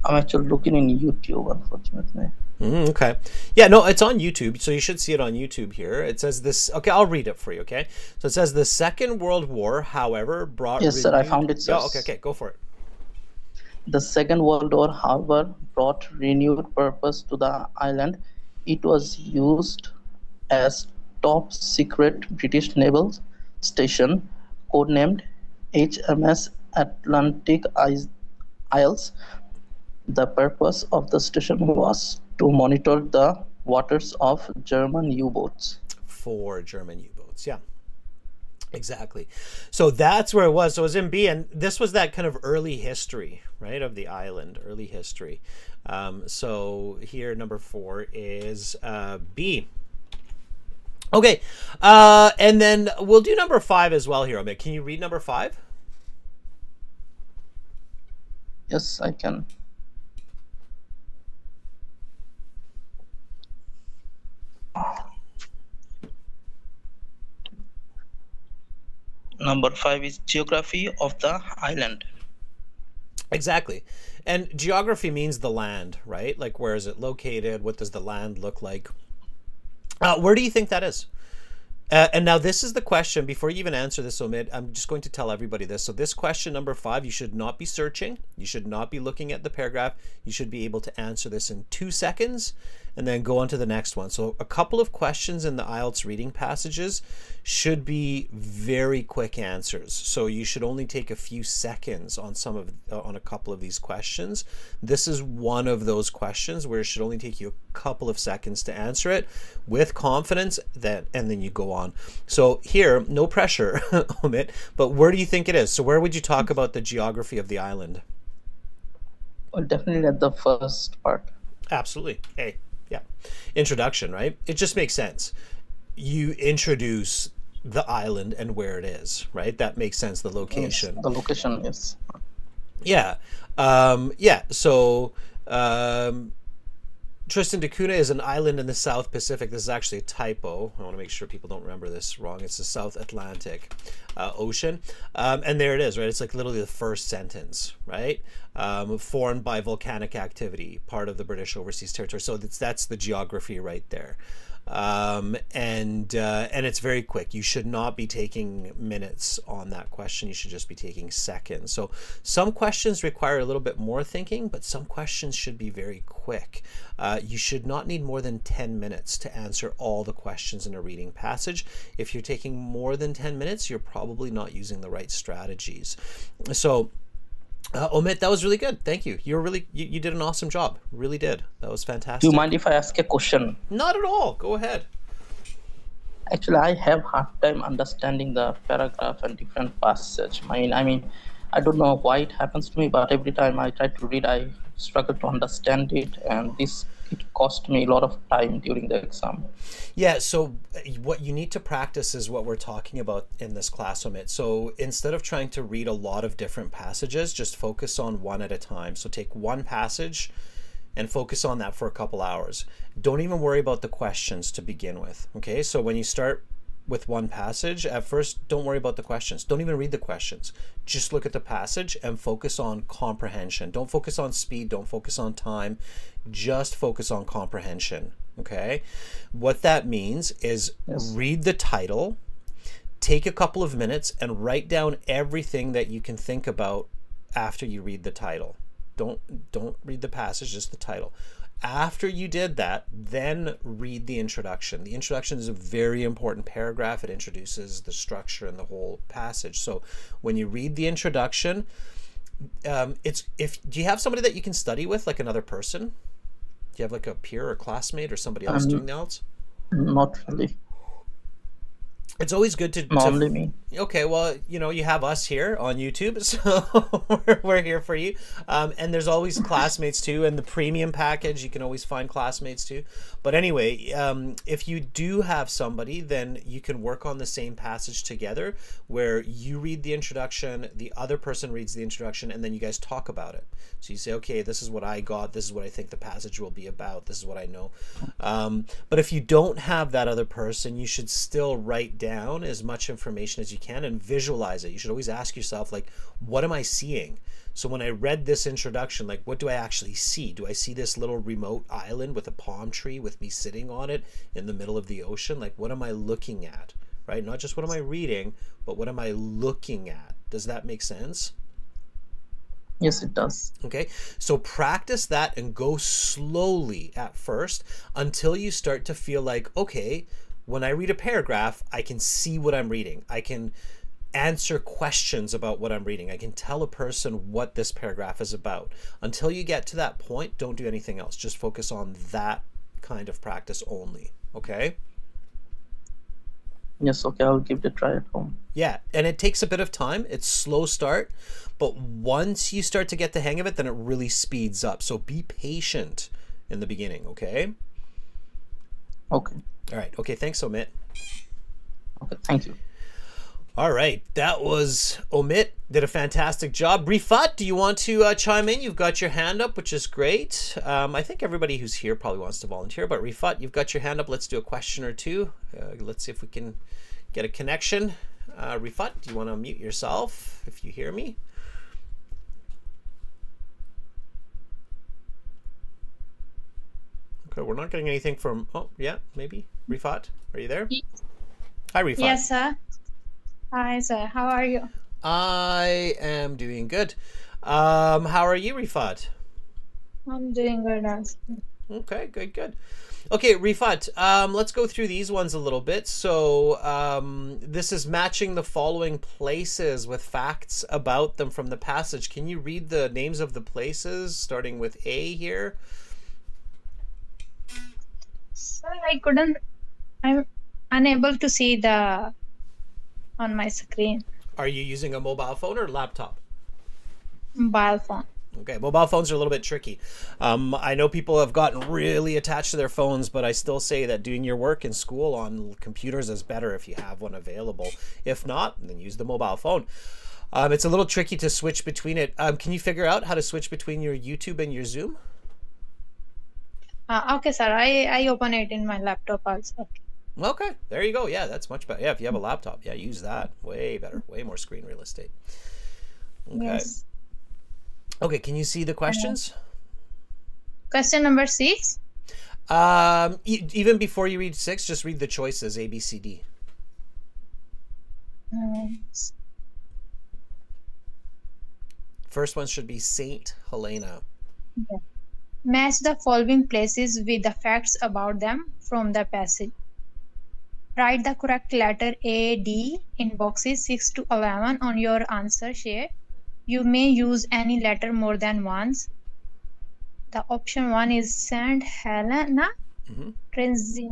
I'm actually looking in YouTube, unfortunately. Okay. Yeah, no, it's on YouTube, so you should see it on YouTube here. It says this. Okay, I'll read it for you, okay? So it says the Second World War, however, brought... Yes, sir, I found it, sir. Oh, okay, go for it. The Second World War, however, brought renewed purpose to the island. It was used as top secret British naval station, codenamed HMS Atlantic Isles. The purpose of the station was to monitor the waters of German U-boats. For German U-boats, yeah. Exactly. So that's where it was. So it was in B, and this was that kind of early history, right, of the island, early history. So here, number 4 is B. Okay, and then we'll do number 5 as well here, Omid. Can you read number 5? Yes, I can. Number 5 is geography of the island. Exactly. And geography means the land, right? Like, where is it located? What does the land look like? Where do you think that is? And now this is the question, before you even answer this, Omid, I'm just going to tell everybody this. So this question number 5, you should not be searching. You should not be looking at the paragraph. You should be able to answer this in 2 seconds and then go on to the next one. So a couple of questions in the IELTS reading passages should be very quick answers. So you should only take a few seconds on on a couple of these questions. This is one of those questions where it should only take you a couple of seconds to answer it with confidence, and then you go on. So here, no pressure, Omid, but where do you think it is? So where would you talk about the geography of the island? Well, definitely at the first part. Absolutely. Hey, yeah. Introduction, right? It just makes sense. You introduce the island and where it is, right? That makes sense, the location. Yes, the location, yes. Yeah. So Tristan da Cunha is an island in the South Pacific. This is actually a typo. I want to make sure people don't remember this wrong. It's the South Atlantic Ocean. And there it is, right? It's like literally the first sentence, right? Formed by volcanic activity, part of the British Overseas Territory. So that's the geography right there. And it's very quick. You should not be taking minutes on that question. You should just be taking seconds. So some questions require a little bit more thinking, but some questions should be very quick. You should not need more than 10 minutes to answer all the questions in a reading passage. If you're taking more than 10 minutes, you're probably not using the right strategies. So Omid, that was really good. Thank you. You did an awesome job. Really did. That was fantastic. Do you mind if I ask a question? Not at all. Go ahead. Actually, I have hard time understanding the paragraph and different passage. I mean, I don't know why it happens to me, but every time I try to read, I struggle to understand it, and it cost me a lot of time during the exam. Yeah, so what you need to practice is what we're talking about in this class, Omid. So instead of trying to read a lot of different passages, just focus on one at a time. So take one passage and focus on that for a couple hours. Don't even worry about the questions to begin with, okay? So when you start with one passage, at first, don't worry about the questions. Don't even read the questions. Just look at the passage and focus on comprehension. Don't focus on speed. Don't focus on time. Just focus on comprehension, okay? What that means is read the title, take a couple of minutes, and write down everything that you can think about after you read the title. Don't read the passage, just the title. After you did that, then read the introduction. The introduction is a very important paragraph. It introduces the structure and the whole passage. So when you read the introduction, do you have somebody that you can study with, like another person? Do you have like a peer or classmate or somebody else doing the IELTS? Not really. It's always good to Normally me. Okay, well, you have us here on YouTube, so we're here for you. And there's always classmates too, and the premium package, you can always find classmates too. But anyway, if you do have somebody, then you can work on the same passage together, where you read the introduction, the other person reads the introduction, and then you guys talk about it. So you say, okay, this is what I got, this is what I think the passage will be about, this is what I know. But if you don't have that other person, you should still write down as much information as you can and visualize it. You should always ask yourself, like, what am I seeing? So when I read this introduction, like, what do I actually see? Do I see this little remote island with a palm tree with me sitting on it in the middle of the ocean? Like, what am I looking at, right? Not just what am I reading, but what am I looking at? Does that make sense? Yes, it does. Okay, so practice that and go slowly at first until you start to feel like, okay, when I read a paragraph, I can see what I'm reading. I can answer questions about what I'm reading. I can tell a person what this paragraph is about. Until you get to that point, don't do anything else. Just focus on that kind of practice only, okay? Yes, okay, I'll give it a try at home. Yeah, and it takes a bit of time. It's slow start, but once you start to get the hang of it, then it really speeds up. So be patient in the beginning, okay? Okay. All right. Okay, thanks, Omid. Okay, thank you. All right, that was Omid. Did a fantastic job. Rifat, do you want to chime in? You've got your hand up, which is great. I think everybody who's here probably wants to volunteer, but Rifat, you've got your hand up. Let's do a question or two. Let's see if we can get a connection. Rifat, do you want to mute yourself if you hear me? Okay, we're not getting anything from, oh, yeah, maybe. Rifat, are you there? Hi, Rifat. Yes, sir. Hi, sir. How are you? I am doing good. How are you, Rifat? I'm doing good also. Okay, good. Okay, Rifat, let's go through these ones a little bit. So this is matching the following places with facts about them from the passage. Can you read the names of the places, starting with A here? Sir, I'm unable to see the on my screen. Are you using a mobile phone or laptop? Mobile phone. Okay, mobile phones are a little bit tricky. I know people have gotten really attached to their phones, but I still say that doing your work in school on computers is better if you have one available. If not, then use the mobile phone. It's a little tricky to switch between it. Can you figure out how to switch between your YouTube and your Zoom? Okay, sir. I open it in my laptop also. Okay, there you go. Yeah, that's much better. Yeah, if you have a laptop, yeah, use that. Way better. Way more screen real estate. Okay. Yes. Okay, can you see the questions? Question number 6. Even before you read 6, just read the choices, A, B, C, D. First one should be Saint Helena. Match the following places with the facts about them from the passage. Write the correct letter A, D in boxes 6 to 11 on your answer sheet. You may use any letter more than once. The option 1 is Saint Helena, Trinidad,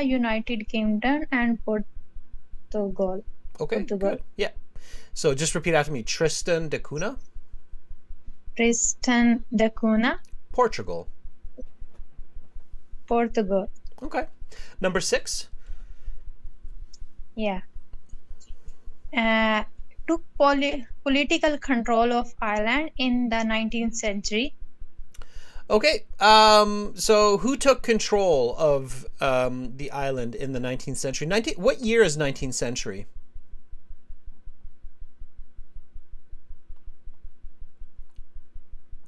United Kingdom, and Portugal. Okay, good. Yeah. So just repeat after me. Tristan da Cunha. Tristan da Cunha, Portugal. Portugal. Okay. Number 6. Yeah. Took political control of Ireland in the 19th century. Okay. So who took control of the island in the 19th century? What year is 19th century?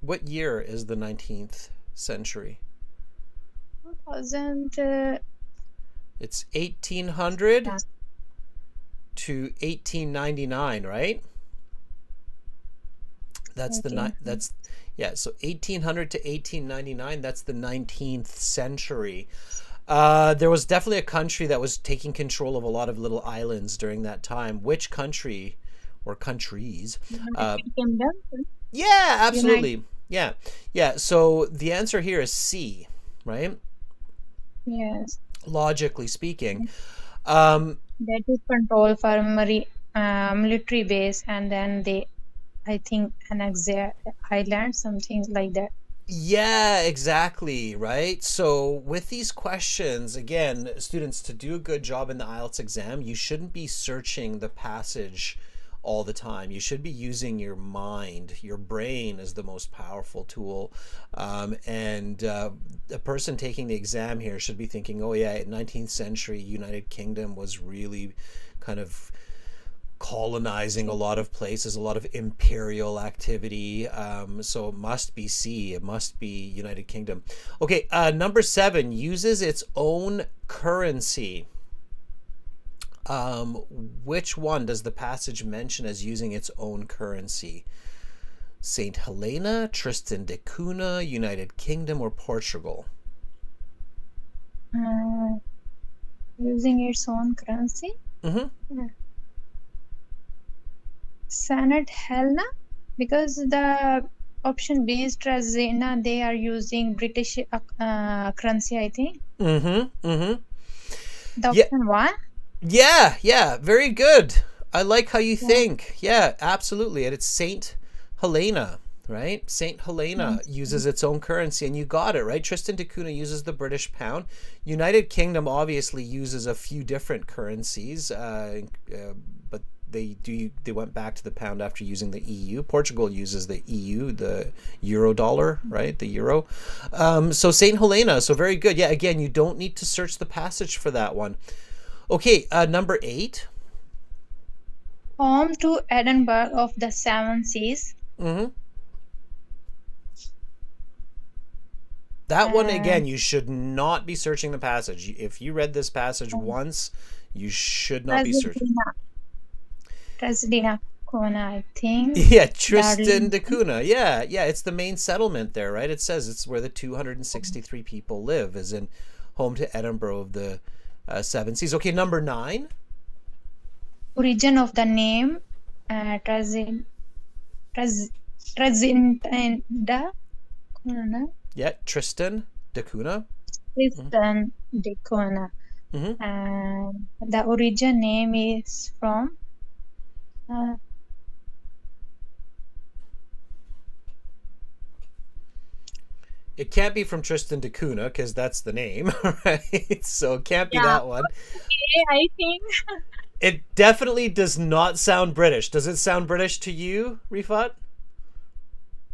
What year is the 19th century? 2000. It's 1800 to 1899, right? That's so 1800 to 1899. That's the 19th century. There was definitely a country that was taking control of a lot of little islands during that time. Which country or countries? Yeah, absolutely. Yeah. So the answer here is C, right? Yes. Logically speaking. They took control for military base, and then they, I think, annexed their island, something like that. Yeah, exactly, right? So with these questions, again, students, to do a good job in the IELTS exam, you shouldn't be searching the passage all the time. You should be using your mind. Your brain is the most powerful tool. And a person taking the exam here should be thinking, oh yeah, 19th century United Kingdom was really kind of colonizing a lot of places, a lot of imperial activity. So it must be C. It must be United Kingdom. Okay, number 7, uses its own currency. Which one does the passage mention as using its own currency? Saint Helena, Tristan da Cunha, United Kingdom, or Portugal? Using its own currency? Mm-hmm. Saint Helena, because the option B is Trazina, they are using British currency, I think. The option 1? Yeah, very good. I like how you think. Yeah, absolutely. And it's Saint Helena, right? Saint Helena uses its own currency, and you got it, right? Tristan da Cunha uses the British pound. United Kingdom obviously uses a few different currencies, but they went back to the pound after using the EU. Portugal uses the EU, the euro dollar, right? The euro. So Saint Helena, so very good. Yeah, again, you don't need to search the passage for that one. Okay, number 8. Home to Edinburgh of the Seven Seas. That's That one, again, you should not be searching the passage. If you read this passage once, you should not be searching. Tresdina Kona, I think. Yeah, Tristan da Cunha. Yeah, it's the main settlement there, right? It says it's where the 263 people live, is in home to Edinburgh of the Seven Seas. Okay, number 9. Origin of the name Tresdina Kona. Yeah, Tristan da Cunha. Tristan da Cunha. And the origin name is from it can't be from Tristan da Cunha because that's the name, right? So it can't be that one. Okay, I think. It definitely does not sound British. Does it sound British to you, Rifat?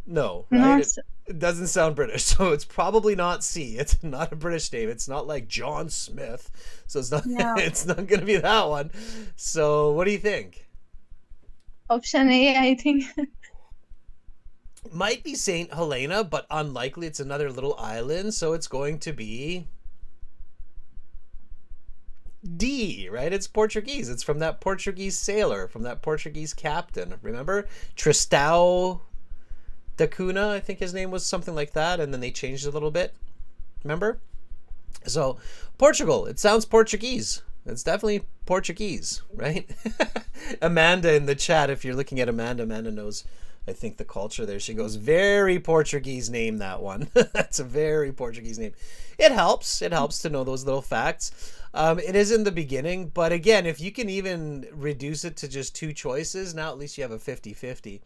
No, right? It doesn't sound British, so it's probably not C. It's not a British name. It's not like John Smith, so it's not. No. It's not going to be that one. So, what do you think? Option A, I think. Might be Saint Helena, but unlikely. It's another little island, so it's going to be D, right? It's Portuguese. It's from that Portuguese sailor, from that Portuguese captain. Remember? Tristão da Cunha, I think his name was something like that, and then they changed it a little bit. Remember? So, Portugal. It sounds Portuguese. It's definitely Portuguese, right? Amanda in the chat, if you're looking at Amanda knows, I think, the culture there. She goes, very Portuguese name, that one. That's a very Portuguese name. It helps. It helps to know those little facts. It is in the beginning, but again, if you can even reduce it to just 2 choices, now at least you have a 50-50.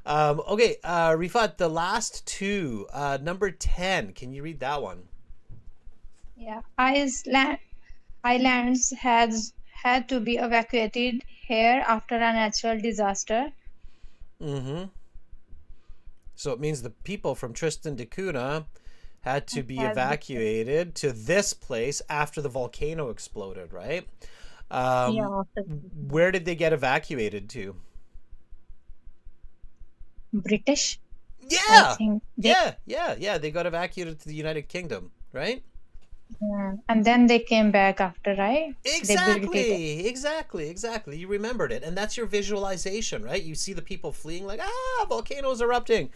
Okay, Rifat, the last 2, number 10, can you read that one? Yeah, islands had to be evacuated here after a natural disaster. So it means the people from Tristan da Cunha had to be evacuated to this place after the volcano exploded, right? Where did they get evacuated to? British. Yeah, they got evacuated to the United Kingdom, right? Yeah. And then they came back after, right? Exactly. You remembered it. And that's your visualization, right? You see the people fleeing like, volcano's erupting.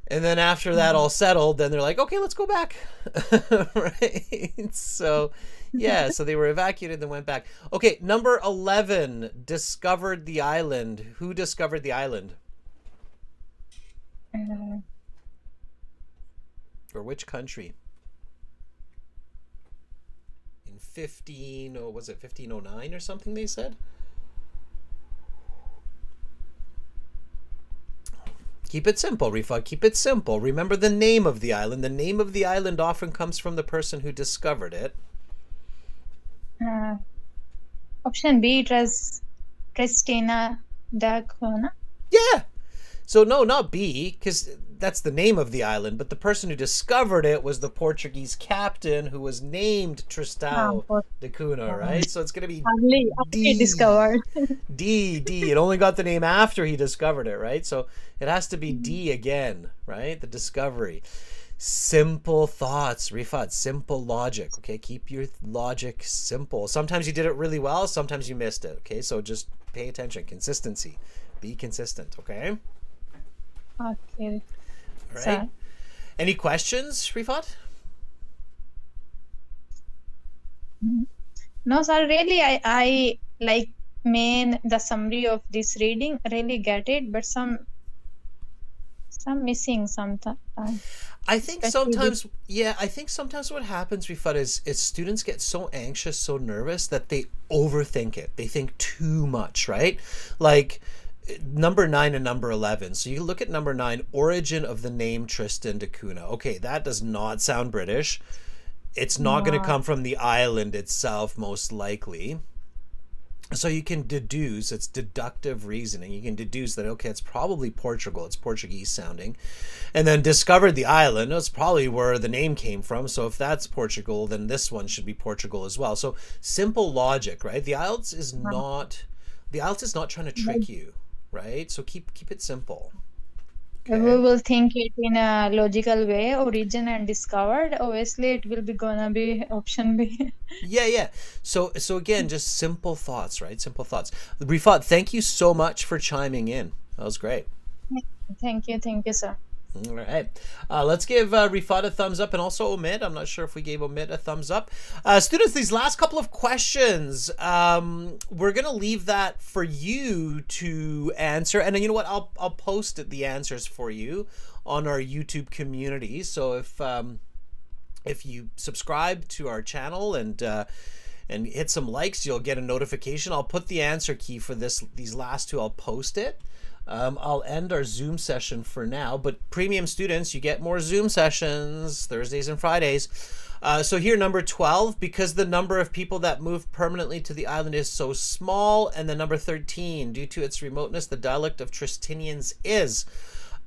And then after that all settled, then they're like, okay, let's go back. Right? So, yeah, so they were evacuated and went back. Okay, number 11, discovered the island. Who discovered the island? Or which country? In 1509 or something, they said? Keep it simple, Rifat. Keep it simple. Remember the name of the island. The name of the island often comes from the person who discovered it. Option B, it was Tristina da Cunha. Yeah. So no, not B, because that's the name of the island, but the person who discovered it was the Portuguese captain who was named Tristão da Cunha, right? So it's going to be D. Discovered. D. It only got the name after he discovered it, right? So it has to be D again, right? The discovery. Simple thoughts, Rifat, simple logic, okay? Keep your logic simple. Sometimes you did it really well, sometimes you missed it, okay? So just pay attention. Consistency. Be consistent, okay? Okay. All right. Any questions, Rifat? No, sir. Really, I like the summary of this reading. Really get it, but some missing sometimes. I think sometimes, what happens, Rifat, is students get so anxious, so nervous that they overthink it. They think too much, right? Like number 9 and number 11. So you look at number 9, origin of the name Tristan da Cunha. Okay, that does not sound British. It's not going to come from the island itself, most likely. So you can deduce, it's deductive reasoning. You can deduce that, okay, it's probably Portugal. It's Portuguese sounding. And then discovered the island. That's probably where the name came from. So if that's Portugal, then this one should be Portugal as well. So simple logic, right? The IELTS is not trying to trick you, right? So keep it simple. We will think it in a logical way, origin and discovered. Obviously, it will be gonna be option B. Yeah. So again, just simple thoughts, right? Simple thoughts. Rifat, thank you so much for chiming in. That was great. Thank you, sir. All right. Let's give Rifat a thumbs up, and also Omid. I'm not sure if we gave Omid a thumbs up. Students, these last couple of questions, we're going to leave that for you to answer. And then, you know what? I'll post the answers for you on our YouTube community. So if you subscribe to our channel and hit some likes, you'll get a notification. I'll put the answer key for these last two. I'll post it. I'll end our Zoom session for now, but premium students, you get more Zoom sessions Thursdays and Fridays. So here, number 12, because the number of people that moved permanently to the island is so small, and the number 13, due to its remoteness, the dialect of Tristanians is.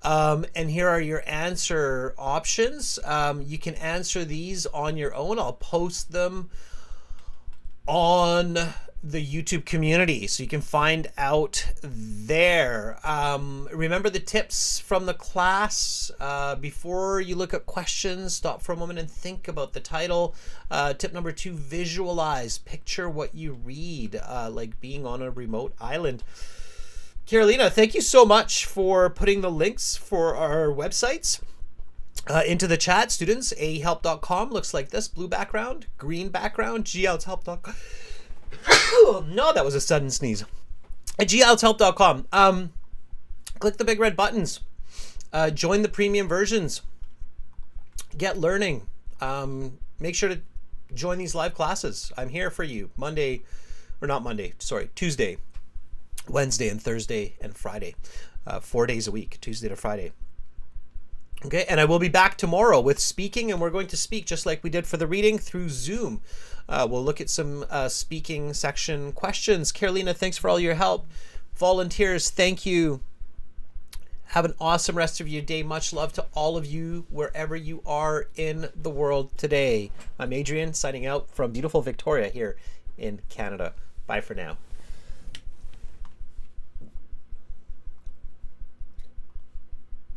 And here are your answer options. You can answer these on your own. I'll post them on the YouTube community, so you can find out there. Remember the tips from the class. Before you look at questions, stop for a moment and think about the title. Tip number 2, visualize. Picture what you read, like being on a remote island. Carolina, thank you so much for putting the links for our websites into the chat. Students, ahelp.com looks like this: blue background, green background, gieltshelp.com. No, that was a sudden sneeze. At gieltshelp.com. Click the big red buttons. Join the premium versions. Get learning. Make sure to join these live classes. I'm here for you Tuesday, Wednesday, and Thursday and Friday. 4 days a week, Tuesday to Friday. Okay, and I will be back tomorrow with speaking, and we're going to speak just like we did for the reading through Zoom. We'll look at some speaking section questions. Carolina, thanks for all your help. Volunteers, thank you. Have an awesome rest of your day. Much love to all of you wherever you are in the world today. I'm Adrian, signing out from beautiful Victoria here in Canada. Bye for now.